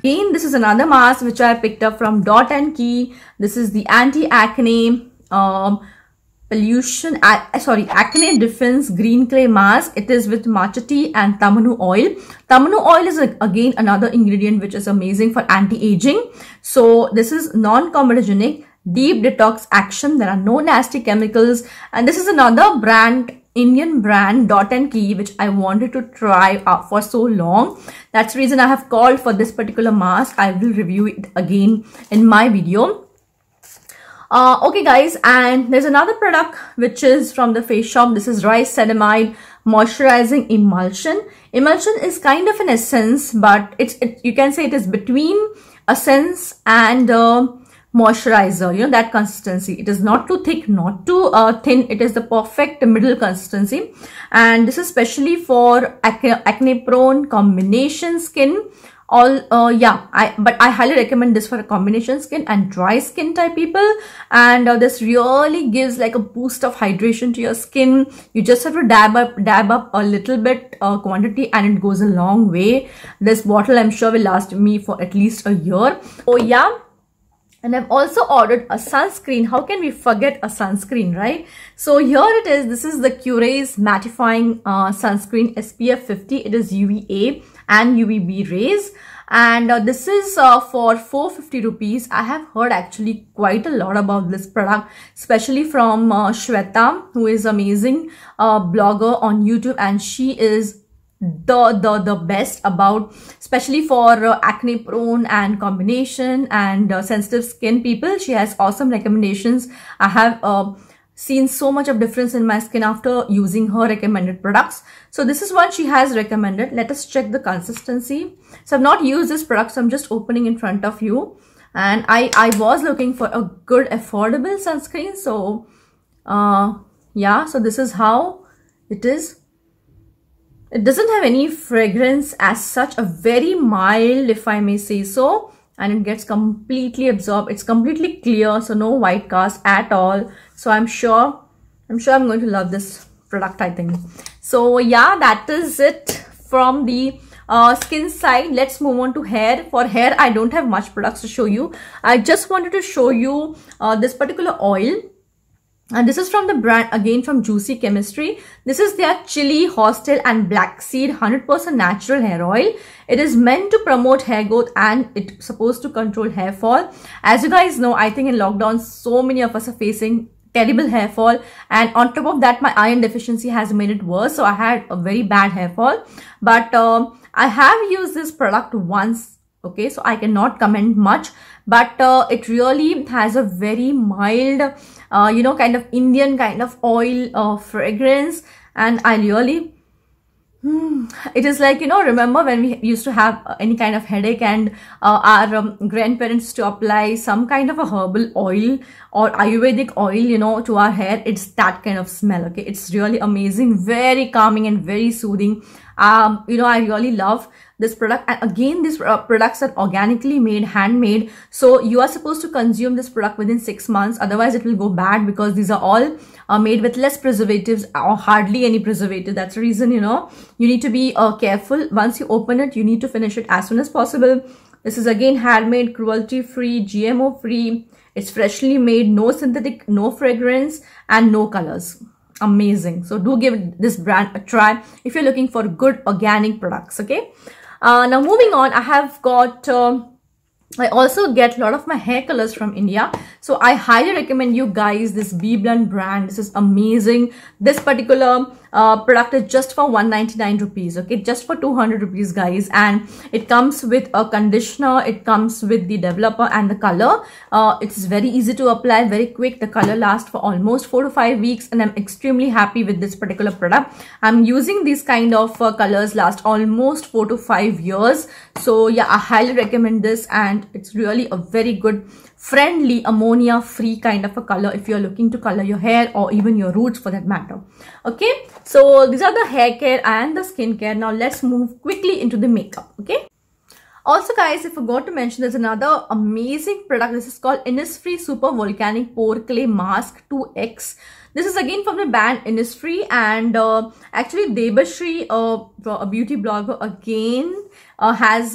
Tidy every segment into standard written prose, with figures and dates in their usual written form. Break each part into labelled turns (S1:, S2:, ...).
S1: again, this is another mask which I picked up from Dot and Key. This is the anti-acne acne defense green clay mask. It is with matcha tea and tamanu oil. Tamanu oil is again another ingredient which is amazing for anti-aging. So this is non-comedogenic, deep detox action. There are no nasty chemicals, and this is another brand, Indian brand, Dot and Key, which I wanted to try out for so long. That's the reason I have called for this particular mask. I will review it again in my video. Okay guys, and there's another product which is from the Face Shop. This is Rice Ceramide Moisturizing Emulsion. Emulsion is kind of an essence, but you can say it is between essence and moisturizer, you know, that consistency. It is not too thick, not too thin. It is the perfect middle consistency, and this is especially for acne prone combination skin. But I highly recommend this for a combination skin and dry skin type people. And this really gives like a boost of hydration to your skin. You just have to dab up a little bit quantity, and it goes a long way. This bottle I'm sure will last me for at least a year. Oh yeah. And I've also ordered a sunscreen. How can we forget a sunscreen, right? So here it is. This is the Curay's mattifying sunscreen SPF 50. It is UVA and UVB rays. And this is for 450 rupees. I have heard actually quite a lot about this product, especially from Shweta, who is amazing blogger on YouTube. And she is the best about, especially for acne prone and combination and sensitive skin people. She has awesome recommendations. I have seen so much of difference in my skin after using her recommended products. So this is what she has recommended. Let us check the consistency. So I've not used this product, so I'm just opening in front of you. And I was looking for a good affordable sunscreen. So yeah, so this is how it is. It doesn't have any fragrance as such, a very mild, if I may say so, and it gets completely absorbed. It's completely clear, so no white cast at all. So I'm sure I'm going to love this product, I think. So yeah, that is it from the skin side. Let's move on to hair. For hair, I don't have much products to show you. I just wanted to show you this particular oil. And this is from the brand, again from Juicy Chemistry. This is their chili, horsetail and black seed 100% natural hair oil. It is meant to promote hair growth, and it's supposed to control hair fall. As you guys know, I think in lockdown, so many of us are facing terrible hair fall, and on top of that, my iron deficiency has made it worse. So I had a very bad hair fall, but I have used this product once. Okay, so I cannot comment much, but it really has a very mild, you know, kind of Indian kind of oil fragrance, and I really, it is like, you know, remember when we used to have any kind of headache and our grandparents to apply some kind of a herbal oil or Ayurvedic oil, you know, to our hair. It's that kind of smell. Okay, it's really amazing, very calming and very soothing. You know, I really love this product. And again, these products are organically made, handmade, so you are supposed to consume this product within 6 months, otherwise it will go bad, because these are all made with less preservatives or hardly any preservative. That's the reason, you know, you need to be careful. Once you open it, you need to finish it as soon as possible. This is again handmade, cruelty free, GMO free. It's freshly made, no synthetic, no fragrance and no colors. Amazing. So do give this brand a try if you're looking for good organic products. Okay, now moving on, I have got I also get a lot of my hair colors from India, so I highly recommend you guys this BBlunt brand. This is amazing. This particular product is just for 199 rupees. Okay, just for 200 rupees, guys, and it comes with a conditioner, it comes with the developer and the color. It's very easy to apply, very quick. The color lasts for almost 4 to 5 weeks, and I'm extremely happy with this particular product. I'm using these kind of colors last almost 4 to 5 years. So yeah, I highly recommend this, and it's really a very good, friendly, ammonia free kind of a color if you're looking to color your hair or even your roots for that matter. Okay, so these are the hair care and the skin care. Now let's move quickly into the makeup. Okay, also guys, I forgot to mention there's another amazing product. This is called Innisfree Super Volcanic Pore Clay Mask 2X. This is again from the brand Innisfree, and actually Debashri, a beauty blogger, again has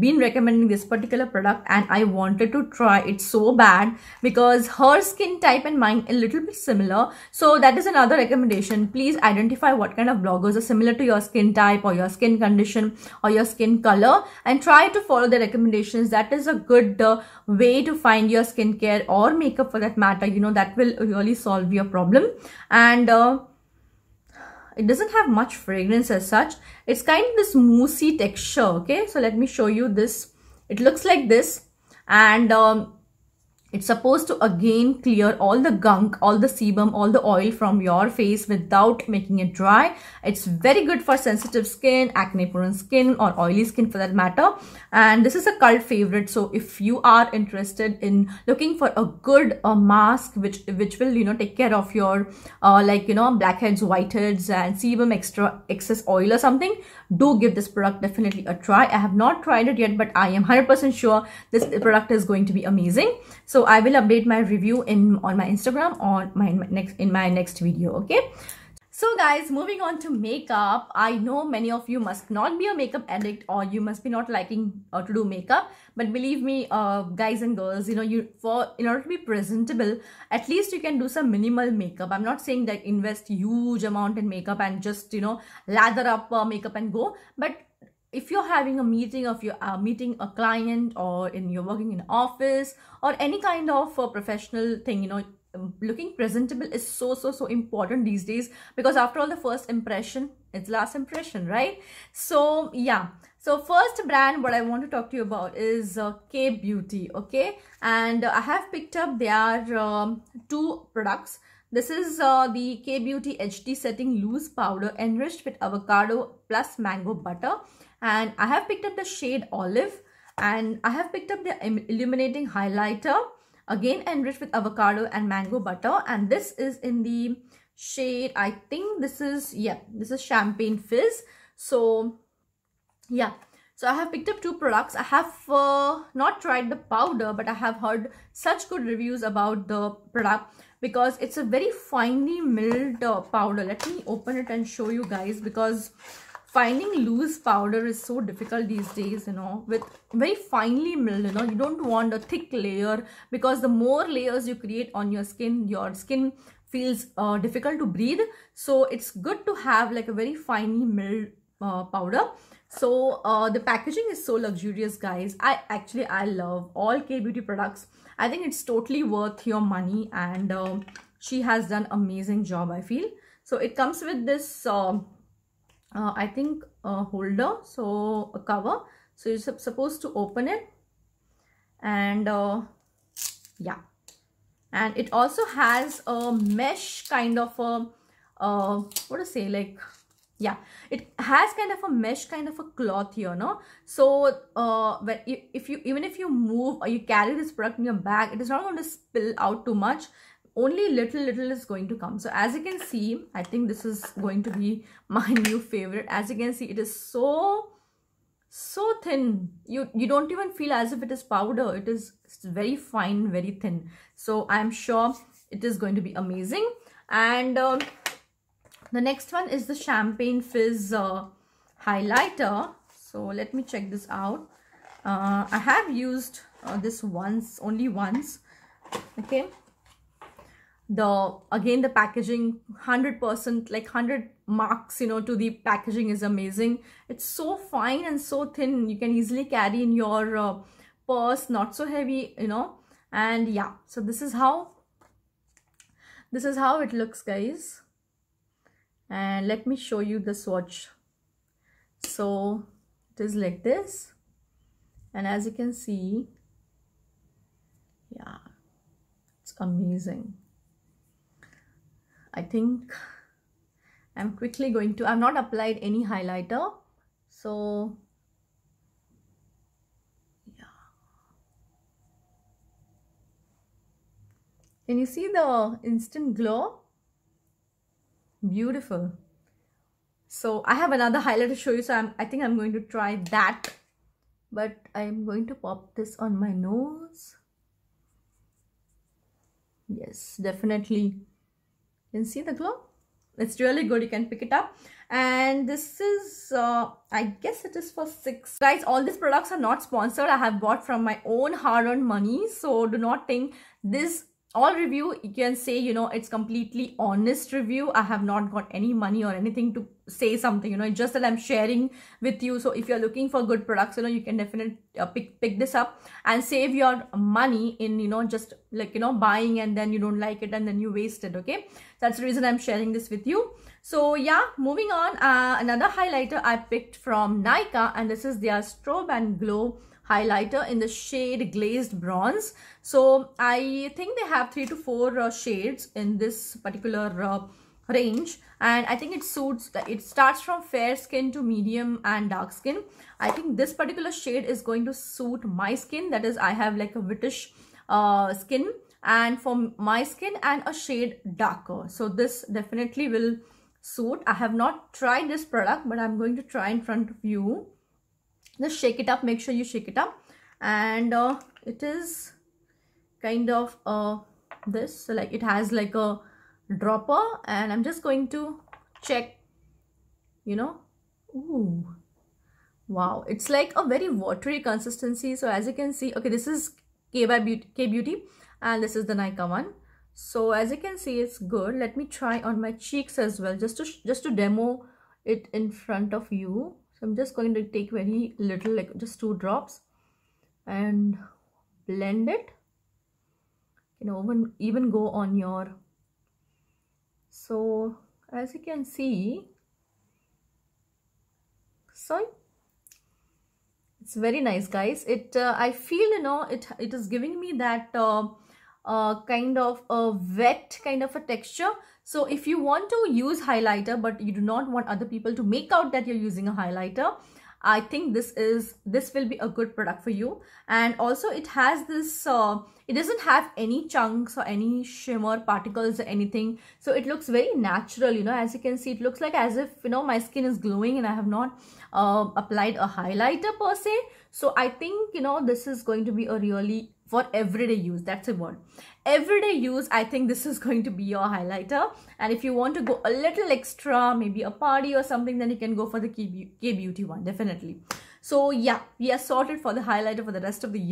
S1: been recommending this particular product, and I wanted to try it so bad because her skin type and mine a little bit similar. So that is another recommendation. Please identify what kind of bloggers are similar to your skin type or your skin condition or your skin color, and try to follow the recommendations. That is a good way to find your skincare or makeup for that matter, you know, that will really solve your problem. And it doesn't have much fragrance as such. It's kind of this moussey texture. Okay, so let me show you this. It looks like this, and it's supposed to again clear all the gunk, all the sebum, all the oil from your face without making it dry. It's very good for sensitive skin, acne prone skin, or oily skin for that matter. And this is a cult favorite. So if you are interested in looking for a good mask which will, you know, take care of your like, you know, blackheads, whiteheads, and sebum, excess oil or something, do give this product definitely a try. I have not tried it yet, but I am 100% sure this product is going to be amazing. So I will update my review on my Instagram or in my next video. Okay. So guys, moving on to makeup. I know many of you must not be a makeup addict, or you must be not liking to do makeup. But believe me, guys and girls, you know, in order to be presentable, at least you can do some minimal makeup. I'm not saying that invest huge amount in makeup and just, you know, lather up makeup and go. But if you're having a meeting, if you're meeting a client, or you're working in an office or any kind of professional thing, you know, looking presentable is so important these days, because after all, the first impression is last impression, right? So yeah, so first brand what I want to talk to you about is K Beauty. Okay, and I have picked up their two products. This is the K Beauty HD Setting Loose Powder enriched with avocado plus mango butter, and I have picked up the shade Olive, and I have picked up the illuminating highlighter, again enriched with avocado and mango butter, and this is in the shade, I think this is, yeah, this is Champagne Fizz. So yeah, so I have picked up two products. I have not tried the powder, but I have heard such good reviews about the product because it's a very finely milled powder. Let me open it and show you guys, because finding loose powder is so difficult these days, you know, with very finely milled, you know. You don't want a thick layer, because the more layers you create on your skin feels difficult to breathe. So it's good to have like a very finely milled powder. So the packaging is so luxurious, guys. I love all K Beauty products. I think it's totally worth your money, and she has done amazing job, I feel. So it comes with this I think holder, so a cover. So you're supposed to open it, and yeah, and it also has a mesh kind of a what to say, like, yeah, it has kind of a mesh kind of a cloth here, no? So even if you move or you carry this product in your bag, it is not going to spill out too much. Only little is going to come. So as you can see, I think this is going to be my new favorite. As you can see, it is so thin. You don't even feel as if it is powder. It's very fine, very thin. So I'm sure it is going to be amazing. And the next one is the Champagne Fizz highlighter. So let me check this out. I have used this only once. Okay. Again, the packaging, 100%, like 100 marks, you know, to the packaging is amazing. It's so fine and so thin. You can easily carry in your purse, not so heavy, you know. And yeah, so this is how it looks, guys. And let me show you the swatch. So it is like this, and as you can see, yeah, it's amazing. I think I'm quickly going to, I've not applied any highlighter, so yeah. Can you see the instant glow? Beautiful. So I have another highlighter to show you, so I think I'm going to try that, but I'm going to pop this on my nose. Yes, definitely. You can see the glow? It's really good. You can pick it up. And this is I guess it is for 6. Guys, all these products are not sponsored. I have bought from my own hard-earned money, so do not think this all review, you can say, you know, it's completely honest review. I have not got any money or anything to say something, you know, it's just that I'm sharing with you. So if you're looking for good products, you know, you can definitely pick this up and save your money in, you know, just like, you know, buying and then you don't like it and then you waste it. Okay, that's the reason I'm sharing this with you. So yeah, moving on, another highlighter I picked from Nykaa, and this is their Strobe and Glow highlighter in the shade Glazed Bronze. So I think they have 3 to 4 shades in this particular range, and I think it suits, it starts from fair skin to medium and dark skin. I think this particular shade is going to suit my skin, that is I have like a whitish skin, and for my skin and a shade darker, so this definitely will suit. I have not tried this product, but I'm going to try in front of you. Just shake it up, make sure you shake it up, and it is kind of this, so like it has like a dropper, and I'm just going to check, you know. Ooh, wow, it's like a very watery consistency. So as you can see, okay, this is K Beauty and this is the Nykaa one. So as you can see, it's good. Let me try on my cheeks as well, just to demo it in front of you. So I'm just going to take very little, like just 2 drops, and blend it. You know, even go on your, so as you can see, so it's very nice, guys. It I feel, you know, it is giving me that kind of a wet kind of a texture. So if you want to use highlighter but you do not want other people to make out that you're using a highlighter, I think this will be a good product for you. And also it has this it doesn't have any chunks or any shimmer particles or anything, so it looks very natural. You know, as you can see, it looks like as if, you know, my skin is glowing and I have not applied a highlighter per se. So I think, you know, this is going to be a really, for everyday use, that's a word, everyday use, I think this is going to be your highlighter. And if you want to go a little extra, maybe a party or something, then you can go for the K Beauty one, definitely. So yeah, we are sorted for the highlighter for the rest of the year.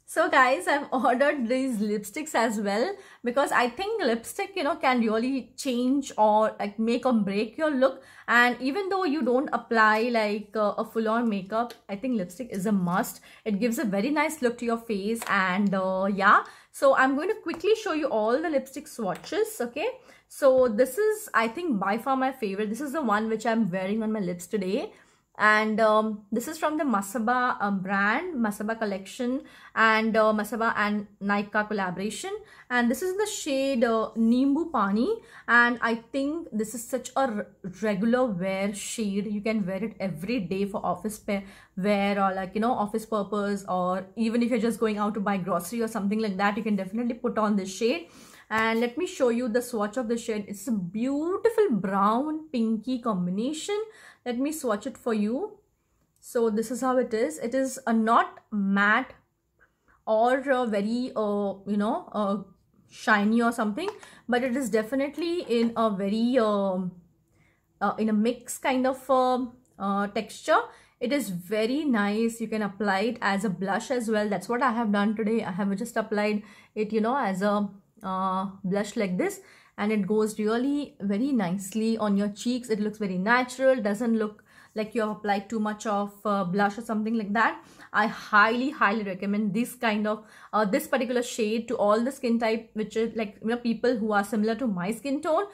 S1: So guys, I've ordered these lipsticks as well, because I think lipstick, you know, can really change or like make or break your look. And even though you don't apply like a full-on makeup, I think lipstick is a must. It gives a very nice look to your face. And yeah, so I'm going to quickly show you all the lipstick swatches. Okay, so this is, I think, by far my favorite. This is the one which I'm wearing on my lips today. And this is from the Masaba brand, Masaba collection, and Masaba and Nykaa collaboration. And this is the shade Nimbu Pani, and I think this is such a regular wear shade. You can wear it every day for office wear, or like, you know, office purpose, or even if you're just going out to buy grocery or something like that, you can definitely put on this shade. And let me show you the swatch of the shade. It's a beautiful brown pinky combination. Let me swatch it for you. So this is how it is. It is not matte or very you know, shiny or something, but it is definitely in a very in a mix kind of texture. It is very nice. You can apply it as a blush as well. That's what I have done today. I have just applied it, you know, as a blush like this, and it goes really very nicely on your cheeks. It looks very natural, doesn't look like you have applied too much of blush or something like that. I highly recommend this kind of this particular shade to all the skin type, which is like, you know, people who are similar to my skin tone.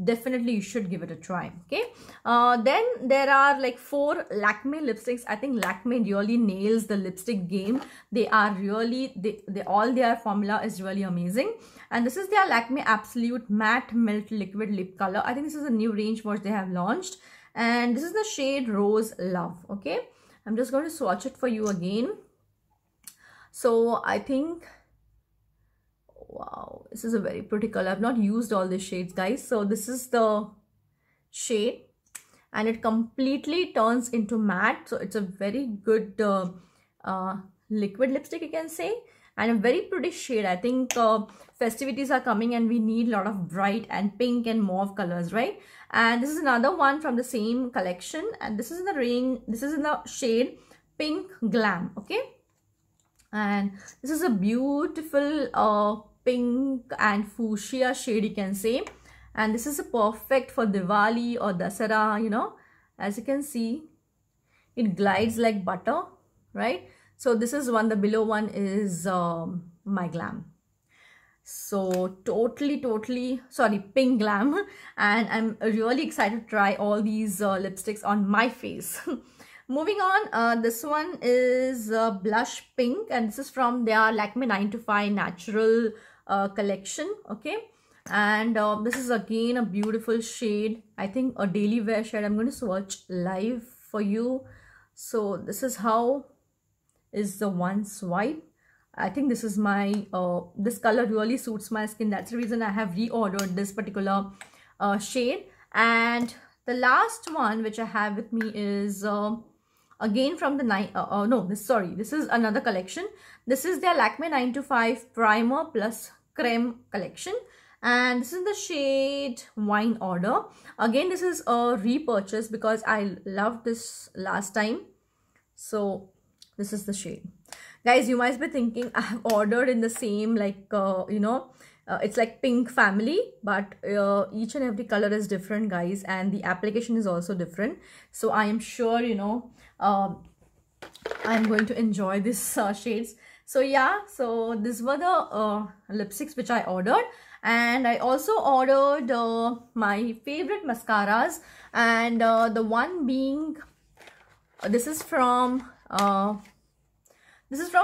S1: Definitely you should give it a try. Okay, then there are like 4 Lakme lipsticks. I think Lakme really nails the lipstick game. They are really, they all their formula is really amazing. And this is their Lakme Absolute Matte Melt Liquid Lip Color. I think this is a new range what they have launched, and this is the shade Rose Love. Okay, I'm just going to swatch it for you again. So I think, wow, this is a very pretty color. I've not used all the shades, guys. So this is the shade, and it completely turns into matte. So it's a very good liquid lipstick, you can say. and a very pretty shade. I think festivities are coming and we need a lot of bright and pink and mauve colors, right? And this is another one from the same collection, and this is in the range, this is in the shade Pink Glam. Okay, and this is a beautiful pink and fuchsia shade, you can say, and this is a perfect for Diwali or Dasara. You know, as you can see, it glides like butter, right? So this is one, the below one is My Glam. So totally sorry, Pink Glam, and I'm really excited to try all these lipsticks on my face. Moving on, this one is blush pink, and this is from their Lakme 9 to 5 natural collection. Okay, and this is again a beautiful shade. I think a daily wear shade. I'm going to swatch live for you. So this is how is the one swipe. I think this is my this color really suits my skin. That's the reason I have reordered this particular shade. And the last one which I have with me is again from the this is another collection. This is their Lakme 9 to 5 primer plus creme collection, and this is the shade Wine Order. Again, this is a repurchase because I loved this last time. So this is the shade. Guys, you might be thinking I have ordered in the same, like it's like pink family, but each and every color is different, guys, and the application is also different. So I am sure, you know, I'm going to enjoy these shades. So yeah, so these were the lipsticks which I ordered, and I also ordered my favorite mascaras, and the one being this is from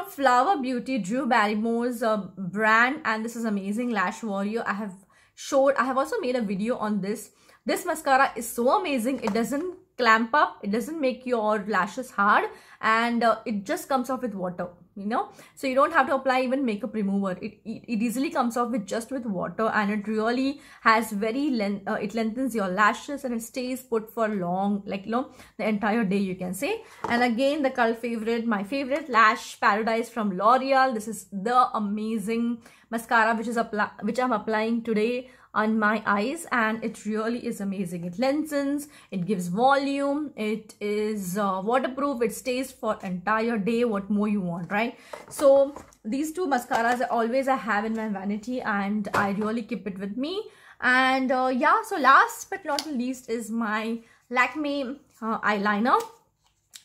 S1: Flower Beauty, Drew Barrymore's brand, and this is amazing Lash Warrior. I have also made a video on this. This mascara is so amazing. It doesn't clamp up, it doesn't make your lashes hard, and it just comes off with water, you know, so you don't have to apply even makeup remover. It easily comes off with just with water, and it really has very it lengthens your lashes, and it stays put for long, like, you know, the entire day, you can say. And again, the cult favorite, my favorite, Lash Paradise from L'Oreal. This is the amazing mascara which I'm applying today on my eyes, and it really is amazing. It lengthens, it gives volume, it is waterproof, it stays for entire day. What more you want, right? So these two mascaras I have in my vanity, and I really keep it with me. And yeah, so last but not least is my Lakme eyeliner.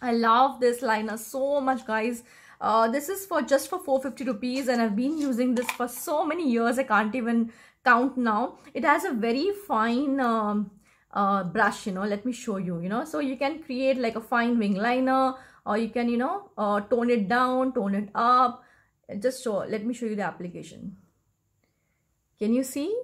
S1: I love this liner so much, guys. This is just for 450 rupees, and I've been using this for so many years, I can't even count now. It has a very fine brush, you know. Let me show you, you know, so you can create like a fine wing liner, or you can, you know, tone it down, tone it up. Let me show you the application. Can you see?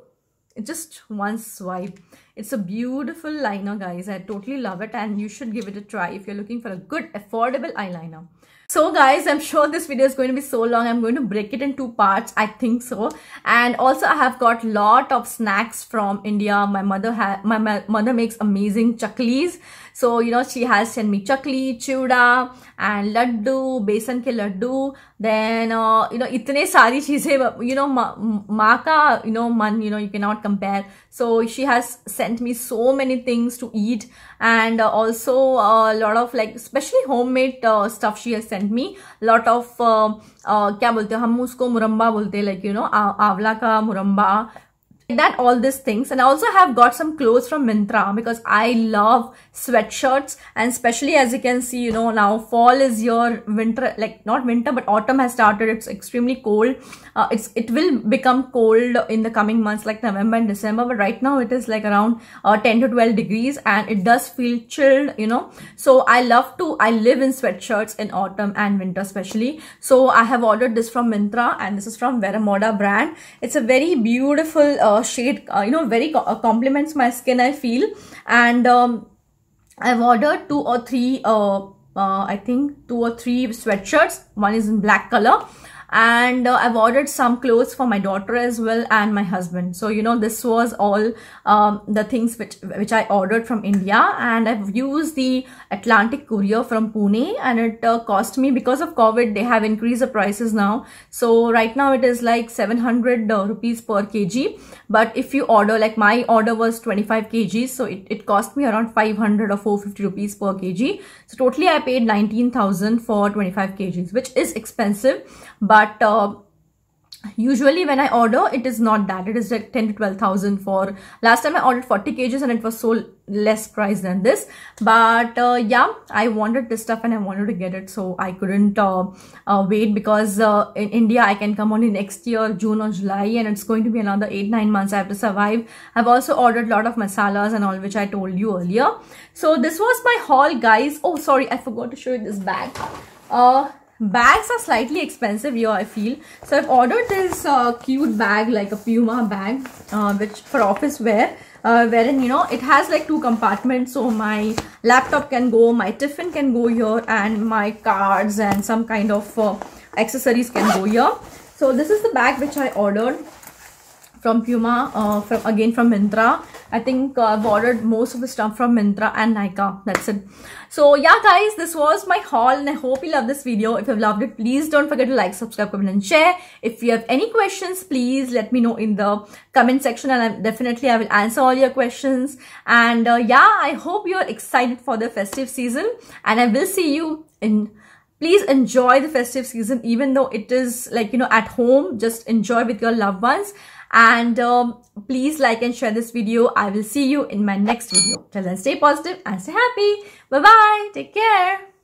S1: It's just one swipe. It's a beautiful liner, guys. I totally love it, and you should give it a try if you're looking for a good affordable eyeliner. So guys, I'm sure this video is going to be so long. I'm going to break it in 2 parts, I think so. And also I have got lot of snacks from India. My mother makes amazing chaklis. So, you know, she has sent me chakli, chuda, and laddu, besan ke laddu. Then, you know, itne sari cheeze, you know, maa ka, you know, man, you know, you cannot compare. So she has sent me so many things to eat, and also a lot of, like, especially homemade stuff she has sent me. Lot of kya bolte hain, hum usko muramba bolte, like, you know, avla ka muramba, that, all these things. And I also have got some clothes from Myntra because I love sweatshirts, and especially as you can see, you know, now fall is your winter, like not winter but autumn has started. It's extremely cold. It will become cold in the coming months, like November and December, but right now it is like around 10 to 12 degrees, and it does feel chilled, you know. So I live in sweatshirts in autumn and winter especially. So I have ordered this from Myntra, and this is from Vera Moda brand. It's a very beautiful shade, you know, very complements my skin, I feel. And I've ordered 2 or 3 I think 2 or 3 sweatshirts. One is in black color, and I've ordered some clothes for my daughter as well and my husband. So you know, this was all the things which I ordered from India, and I've used the Atlantic Courier from Pune, and it cost me, because of COVID they have increased the prices now, so right now it is like 700 rupees per kg. But if you order, like my order was 25 kgs, so it cost me around 500 or 450 rupees per kg. So totally I paid 19,000 for 25 kgs, which is expensive, but usually when I order, it is not that. It is like 10 to 12,000 for, last time I ordered 40 kgs and it was so less price than this. But yeah, I wanted this stuff and I wanted to get it, so I couldn't wait, because in India I can come only next year, June or July, and it's going to be another 8-9 months I have to survive. I've also ordered a lot of masalas and all, which I told you earlier. So this was my haul, guys. Oh sorry, I forgot to show you this bag. Bags are slightly expensive here, I feel. So I've ordered this cute bag, like a Puma bag, which for office wear, wherein, you know, it has like 2 compartments, so my laptop can go, my tiffin can go here, and my cards and some kind of accessories can go here. So this is the bag which I ordered from Puma, from Myntra. I think I've ordered most of the stuff from Myntra and Nykaa. That's it. So yeah, guys, this was my haul, and I hope you love this video. If you've loved it, please don't forget to like, subscribe, comment and share. If you have any questions, please let me know in the comment section, and I will answer all your questions. And yeah, I hope you're excited for the festive season, and I will see you in. Please enjoy the festive season, even though it is like, you know, at home. Just enjoy with your loved ones. And please like and share this video. I will see you in my next video. Till then, stay positive and stay happy. Bye bye. Take care.